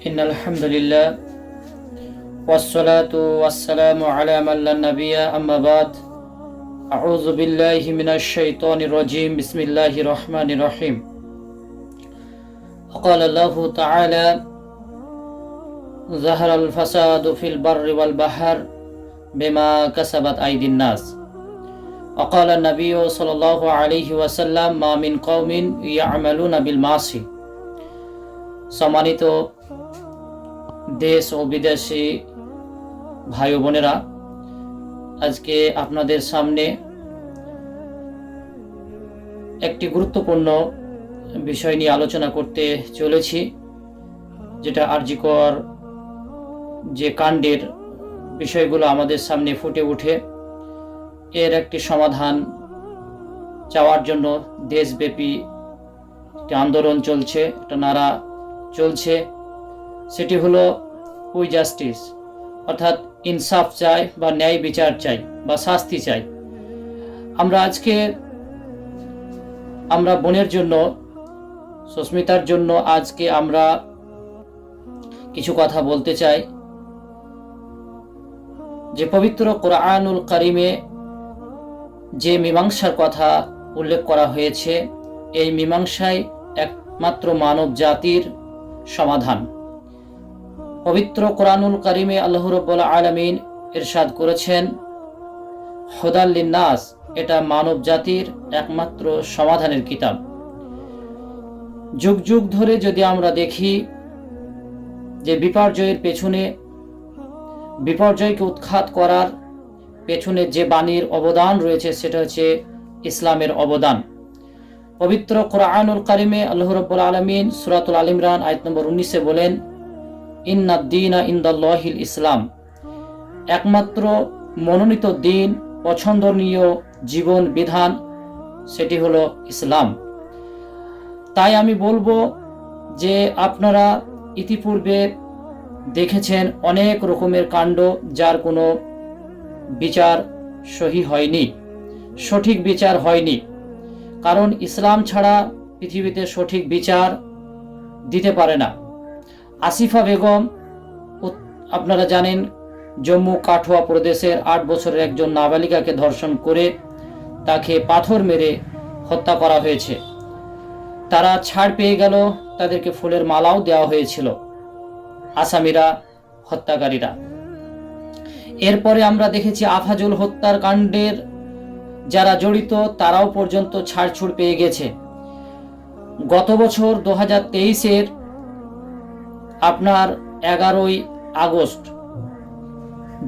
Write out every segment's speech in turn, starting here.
إن الحمد لله والصلاة والسلام على من لا نبي أما بعد أعوذ بالله من الشيطان الرجيم بسم الله الرحمن الرحيم قال الله تعالى ظهر الفساد في البر والبحر بما كسبت أيدي الناس وقال النبي صلى الله عليه وسلم ما من قوم يعملون بالمعاصي সম্মানিত দেশ ও বিদেশি ভাই ও বোনেরা, আজকে আপনাদের সামনে একটি গুরুত্বপূর্ণ বিষয় নিয়ে আলোচনা করতে চলেছি, যেটা আরজিকর যে কাণ্ডের বিষয়গুলো আমাদের সামনে ফুটে ওঠে, এর একটি সমাধান চাওয়ার জন্য দেশব্যাপী একটি আন্দোলন চলছে, একটা নারা চলছে। সেটি হলো উই জাস্টিস, অর্থাৎ ইনসাফ চাই বা ন্যায় বিচার চাই বা শাস্তি চাই। আমরা বোনের জন্য, সুস্মিতার জন্য আজকে আমরা কিছু কথা বলতে চাই। যে পবিত্র কোরআনুল কারিমে যে মীমাংসার কথা উল্লেখ করা হয়েছে, এই মীমাংসায় একমাত্র মানব জাতির সমাধান। পবিত্র কোরআনুল কারিমে আল্লাহ রাব্বুল আলামিন ইরশাদ করেছেন, হুদাল লিন্নাস, এটা মানব জাতির একমাত্র সমাধানের কিতাব। যুগ যুগ ধরে যদি আমরা দেখি যে বিপর্যয়ের পেছনে, বিপর্যয়কে উৎখাত করার পেছনে যে বাণীর অবদান রয়েছে, সেটা হচ্ছে ইসলামের অবদান। পবিত্র কোরআনুল কারিমে আল্লাহ রাব্বুল আলামিন সূরাতুল আল ইমরান আয়াত নম্বর 19-এ বলেন, ইন্নাদ দীনা ইনদাল্লাহিল ইসলাম, একমাত্র মনোনীত দিন, পছন্দনীয় জীবন বিধান, সেটি হলো ইসলাম। তাই আমি বলবো যে আপনারা ইতিপূর্বে দেখেছেন অনেক রকমের কাণ্ড, যার কোনো বিচার সহি হয়নি, সঠিক বিচার হয়নি। কারণ ইসলাম ছাড়া পৃথিবীতে সঠিক বিচার দিতে পারে না। আসিফা বেগম, আপনারা জানেন, জম্মু কাঠুয়া প্রদেশের 8 বছরের একজন নাবালিকাকে ধর্ষণ করে তাকে পাথর মেরে হত্যা করা হয়েছে। তারা ছাড় পেয়ে গেল, তাদেরকে ফুলের মালাও দেওয়া হয়েছিল আসামিরা, হত্যাকারীরা। এরপরে আমরা দেখেছি আফাজুল হত্যার কাণ্ডের যারা জড়িত, তারাও পর্যন্ত ছাড়ছুড় পেয়ে গেছে। গত বছর 2023-এর আপনার 11ই আগস্ট,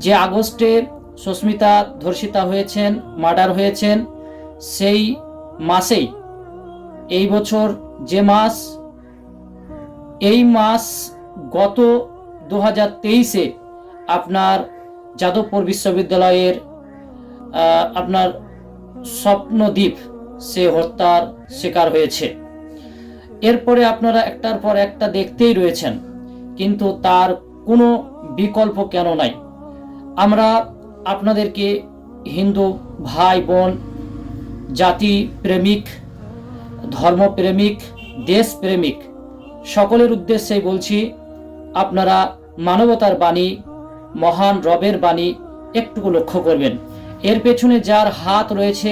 যে আগস্টে সুস্মিতা ধর্ষিতা হয়েছেন, মার্ডার হয়েছেন, সেই মাসেই, এই বছর যে মাস, এই মাস গত 2023-এ আপনার যাদবপুর বিশ্ববিদ্যালয়ের আপনার স্বপ্নদ্বীপ, সে হত্যার শিকার হয়েছে। এরপরে আপনারা একটার পর একটা দেখতেই রয়েছেন, কিন্তু তার কোনো বিকল্প কেন নাই? আমরা আপনাদেরকে হিন্দু ভাই বোন, জাতি প্রেমিক, ধর্মপ্রেমিক, দেশপ্রেমিক সকলের উদ্দেশ্যে বলছি, আপনারা মানবতার বাণী, মহান রবের বাণী একটুকু লক্ষ্য করবেন। এর পেছনে যার হাত রয়েছে,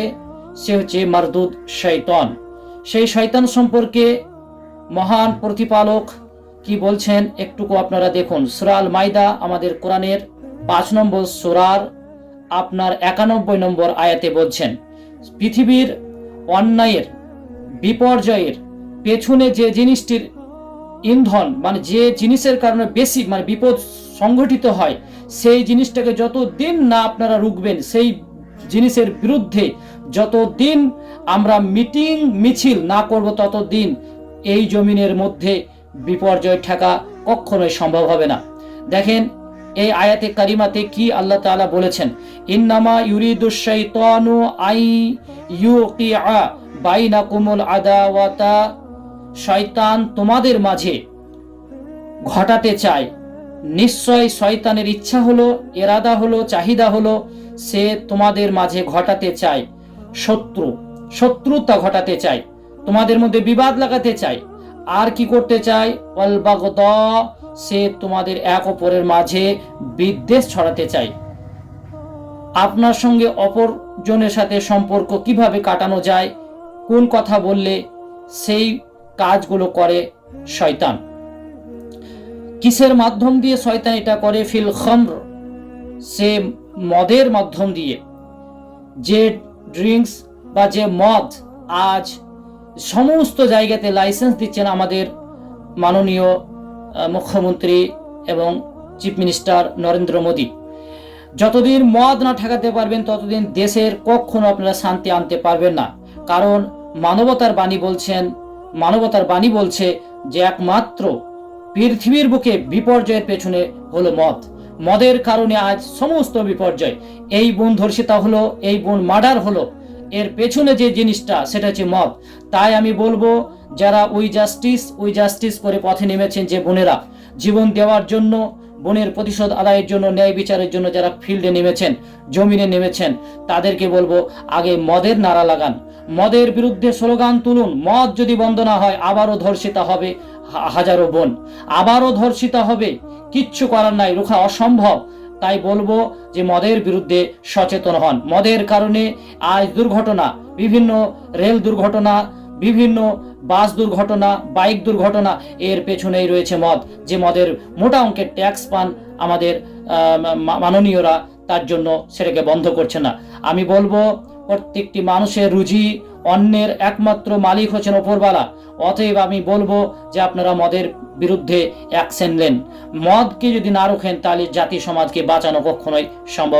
সে হচ্ছে মারদুদ শয়তান। সেই শয়তান সম্পর্কে মহান প্রতিপালক কি বলছেন একটুকু আপনারা দেখুন। সূরা আল মাইদা, আমাদের কোরআনের 5 নম্বর সূরার আপনার 91 নম্বর আয়াতে বলছেন, পৃথিবীর অন্যায়ের, বিপর্যয়ের পেছনে যে জিনিসটির ইন্ধন, মানে যে জিনিসের কারণে বেশি বিপদ সংঘটিত হয়, সেই জিনিসটাকে যতদিন না আপনারা রুখবেন, সেই জিনিসের বিরুদ্ধে যতদিন আমরা মিটিং মিছিল না করব, ততদিন এই জমিনের মধ্যে বিপর্যয় ঠেকা কখনোই সম্ভব হবে না। দেখেন এই আয়াতে কারিমাতে কি আল্লাহ তাআলা বলেছেন, ইন্নামা ইউরিদুশ শাইতানু আই ইউকিআ বাইনাকুমুল আদাওয়াতা, শয়তান তোমাদের মাঝে ঘটাতে চায়, নিশ্চয় শয়তানের ইচ্ছা হলো, এরাদা হলো, চাহিদা হলো, সে তোমাদের মাঝে ঘটাতে চায় শত্রুতা ঘটাতে চায়, তোমাদের মধ্যে বিবাদ লাগাতে চায়। আর কি করতে চায়? ওয়াল বাগদা, সে তোমাদের এক অপরের মাঝে বিদ্বেষ ছড়াতে চায়। আপনার সঙ্গে অপরজনের সাথে সম্পর্ক কিভাবে কাটানো যায়, কোন কথা বললে সেই কাজগুলো করে শয়তান। কিসের মাধ্যম দিয়ে শয়তান এটা করে? ফিল খামর, সে মদের মাধ্যম দিয়ে। যে ড্রিঙ্কস বা যে মদ আজ সমস্ত জায়গাতে লাইসেন্স দিচ্ছেন আমাদের মাননীয় মুখ্যমন্ত্রী এবং চিফ মিনিস্টার নরেন্দ্র মোদী। যতদিন মদ না ঠেকাতে পারবেন ততদিন দেশের কখনো আপনারা শান্তি আনতে পারবেন না। কারণ মানবতার বাণী বলছে যে একমাত্র পৃথিবীর বুকে বিপর্যয়ের পেছনে হলো মদ। মদের কারণে আজ সমস্ত বিপর্যয়। এই বোন ধর্ষিতা হলো, এই বোন মার্ডার হলো, এর পেছনে যে জিনিসটা সেটা হচ্ছে মদ। তাই আমি বলবো, যারা উই জাস্টিস করে পথে নেমেছেন, যে বোনেরা জীবন দেওয়ার জন্য, বোনের প্রতিশোধ আদায়ের জন্য, ন্যায় বিচারের জন্য যারা ফিল্ডে নেমেছেন, জমিনে নেমেছেন, তাদেরকে বলবো আগে মদের নারা লাগান, মদের বিরুদ্ধে স্লোগান তুলুন। মদ যদি বন্ধ না হয় আবারও ধর্ষিতা হবে হাজারো বোন, আবারও ধর্ষিতা হবে। কিচ্ছু করার নাই, রোখা অসম্ভব। তাই বলবো যে মদের বিরুদ্ধে সচেতন হন। মদের কারণে আজ দুর্ঘটনা, বিভিন্ন রেল দুর্ঘটনা, বিভিন্ন বাস দুর্ঘটনা, বাইক দুর্ঘটনা, এর পেছনেই রয়েছে মদ। যে মদের মোটা অঙ্কের ট্যাক্স পান আমাদের মাননীয়রা, তার জন্য সেটাকে বন্ধ করছে না। আমি বলবো প্রত্যেকটি মানুষের রুজি, অন্যের একমাত্র মালিক হচ্ছেন ওপরওয়ালা। অতএব আমি বলবো যে আপনারা মদের বিরুদ্ধে অ্যাকশন নেন। মদকে যদি না রোখেন তাহলে জাতি সমাজকে বাঁচানো কখনোই সম্ভব